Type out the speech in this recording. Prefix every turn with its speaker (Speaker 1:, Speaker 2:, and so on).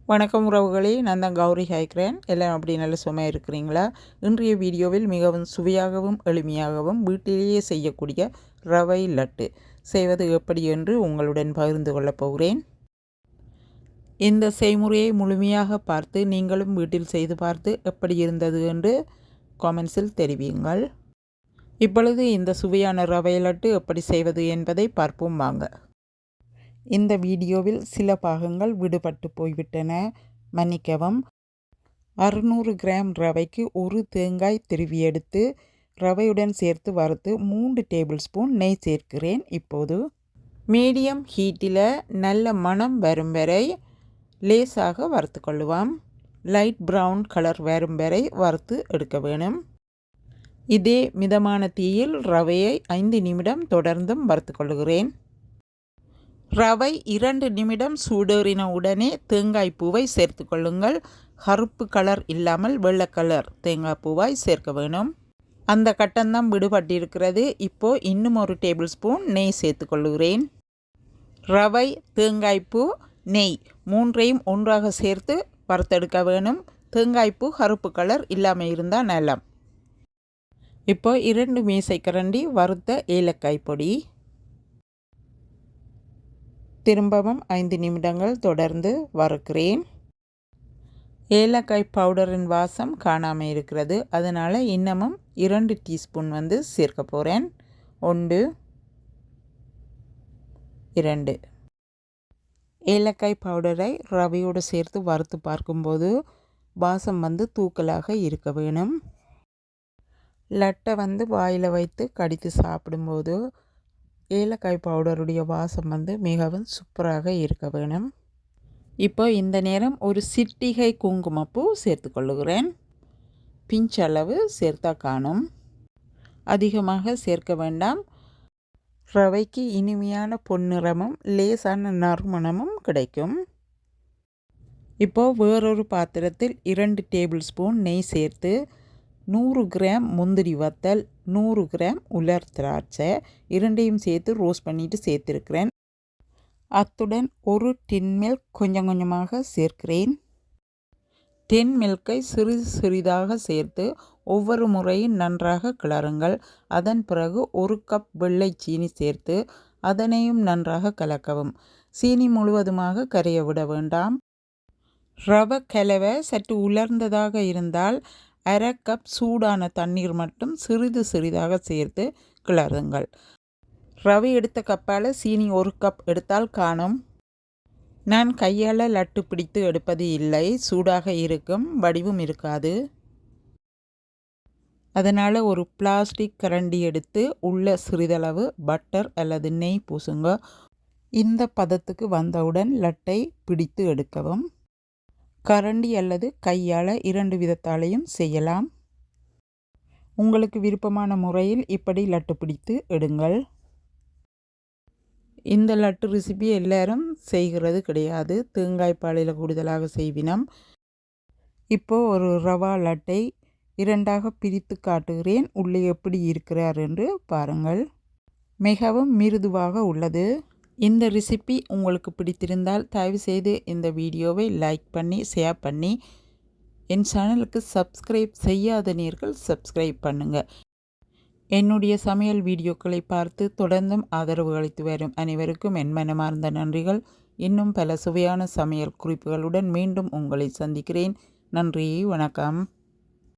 Speaker 1: வணக்கம் உறவுகளே, நான் தான் கௌரி ஹைக்கிறேன். எல்லாம் அப்படி நல்ல சுமையாக இருக்கிறீங்களா? இன்றைய வீடியோவில் மிகவும் சுவையாகவும் எளிமையாகவும் வீட்டிலேயே செய்யக்கூடிய ரவை லட்டு செய்வது எப்படி என்று உங்களுடன் பகிர்ந்து கொள்ளப் போகிறேன். இந்த செய்முறையை முழுமையாக பார்த்து நீங்களும் வீட்டில் செய்து பார்த்து எப்படி இருந்தது என்று காமெண்ட்ஸில் தெரிவியுங்கள். இப்பொழுது இந்த சுவையான ரவை லட்டு எப்படி செய்வது என்பதை பார்ப்போம் வாங்க. இந்த வீடியோவில் சில பாகங்கள் விடுபட்டு போய்விட்டன, மன்னிக்கவும். 600 கிராம் ரவைக்கு ஒரு தேங்காய் திருவி எடுத்து ரவையுடன் சேர்த்து வறுத்து 3 டேபிள் ஸ்பூன் நெய் சேர்க்கிறேன். இப்போது மீடியம் ஹீட்டில் நல்ல மணம் வரும் வரை லேசாக வறுத்து கொள்ளுவோம். லைட் ப்ரௌன் கலர் வரும் வரை வறுத்து எடுக்க வேணும். இதே மிதமான தீயில் ரவையை 5 நிமிடம் தொடர்ந்தும் வறுத்து கொள்ளுகிறேன். ரவை 2 நிமிடம் சூடேறின உடனே தேங்காய் பூவை சேர்த்து கொள்ளுங்கள். கருப்பு கலர் இல்லாமல் வெள்ளை கலர் தேங்காய் பூவாய் சேர்க்க வேணும். அந்த கட்டம்தான் விடுபட்டிருக்கிறது. இப்போது இன்னும் ஒரு டேபிள் ஸ்பூன் நெய் சேர்த்து கொள்ளுகிறேன். ரவை, தேங்காய்ப்பூ, நெய் மூன்றையும் ஒன்றாக சேர்த்து வறுத்தெடுக்க வேணும். தேங்காய்ப்பூ கருப்பு கலர் இல்லாமல் இருந்தால் நல்லா. இப்போ 2 மேசைக்கரண்டி வறுத்த ஏலக்காய் பொடி, திரும்பவும் 5 நிமிடங்கள் தொடர்ந்து வறுக்கிறேன். ஏலக்காய் பவுடரின் வாசம் காணாமல் இருக்கிறது, அதனால் இன்னமும் 2 டீஸ்பூன் சேர்க்க போகிறேன். 1 2 ஏலக்காய் பவுடரை ரவையோடு சேர்த்து வறுத்து பார்க்கும்போது வாசம் தூக்கலாக இருக்க வேணும். லட்டை வாயில் வைத்து கடித்து சாப்பிடும்போது ஏலக்காய் பவுடருடைய வாசம் மிகவும் சூப்பராக இருக்க வேணும். இப்போ இந்த நேரம் ஒரு சிட்டிகை குங்குமப்பூ சேர்த்து கொள்ளுகிறேன். பிஞ்சளவு சேர்த்தா காணும், அதிகமாக சேர்க்க வேண்டாம். ரவைக்கு இனிமையான பொன்னிறமும் லேசான நறுமணமும் கிடைக்கும். இப்போ வேறொரு பாத்திரத்தில் 2 டேபிள் ஸ்பூன் நெய் சேர்த்து 100 கிராம் முந்திரி வத்தல், 100 கிராம் உலர் திராட்சை இரண்டையும் சேர்த்து ரோஸ்ட் பண்ணிவிட்டு சேர்த்துருக்கிறேன். அத்துடன் ஒரு டின் மில்க் கொஞ்சம் கொஞ்சமாக சேர்க்கிறேன். டின் மில்கை சிறிது சிறிதாக சேர்த்து ஒவ்வொரு முறையும் நன்றாக கிளறுங்கள். அதன் பிறகு 1 கப் வெள்ளை சீனி சேர்த்து அதனையும் நன்றாக கலக்கவும். சீனி முழுவதுமாக கரைய விட வேண்டாம். ரவை கலவை சற்று உலர்ந்ததாக இருந்தால் 1/2 கப் சூடான தண்ணீர் மட்டும் சிறிது சிறிதாக சேர்த்து கிளறுங்கள். ரவை எடுத்த கப்பால் சீனி 1 கப் எடுத்தால் காணும். நான் கையால் லட்டு பிடித்து எடுப்பது இல்லை, சூடாக இருக்கும், வடிவும் இருக்காது. அதனால் ஒரு பிளாஸ்டிக் கரண்டி எடுத்து உள்ள சிறிதளவு பட்டர் அல்லது நெய் பூசுங்க. இந்த பதத்துக்கு வந்தவுடன் லட்டை பிடித்து எடுக்கவும். கரண்டி அல்லது கையால் 2 விதத்தாலையும் செய்யலாம். உங்களுக்கு விருப்பமான முறையில் இப்படி லட்டு பிடித்து எடுங்கள். இந்த லட்டு ரெசிபி எல்லாரும் செய்கிறது கிடையாது, தேங்காய் பாலில் கூடுதலாக செய்வினம். இப்போது ஒரு ரவா லட்டை 2ஆக பிரித்து காட்டுகிறேன். உள்ளே எப்படி இருக்கிறார் என்று பாருங்கள். மிகவும் மிருதுவாக உள்ளது. இந்த ரெசிபி உங்களுக்கு பிடித்திருந்தால் தயவுசெய்து இந்த வீடியோவை லைக் பண்ணி ஷேர் பண்ணி என் சேனலுக்கு சப்ஸ்கிரைப் செய்யாத நேயர்கள் சப்ஸ்கிரைப் பண்ணுங்கள். என்னுடைய சமையல் வீடியோக்களை பார்த்து தொடர்ந்தும் ஆதரவு அளித்து வரும் அனைவருக்கும் என் மனமார்ந்த நன்றிகள். இன்னும் பல சுவையான சமையல் குறிப்புகளுடன் மீண்டும் உங்களை சந்திக்கிறேன். நன்றி, வணக்கம்.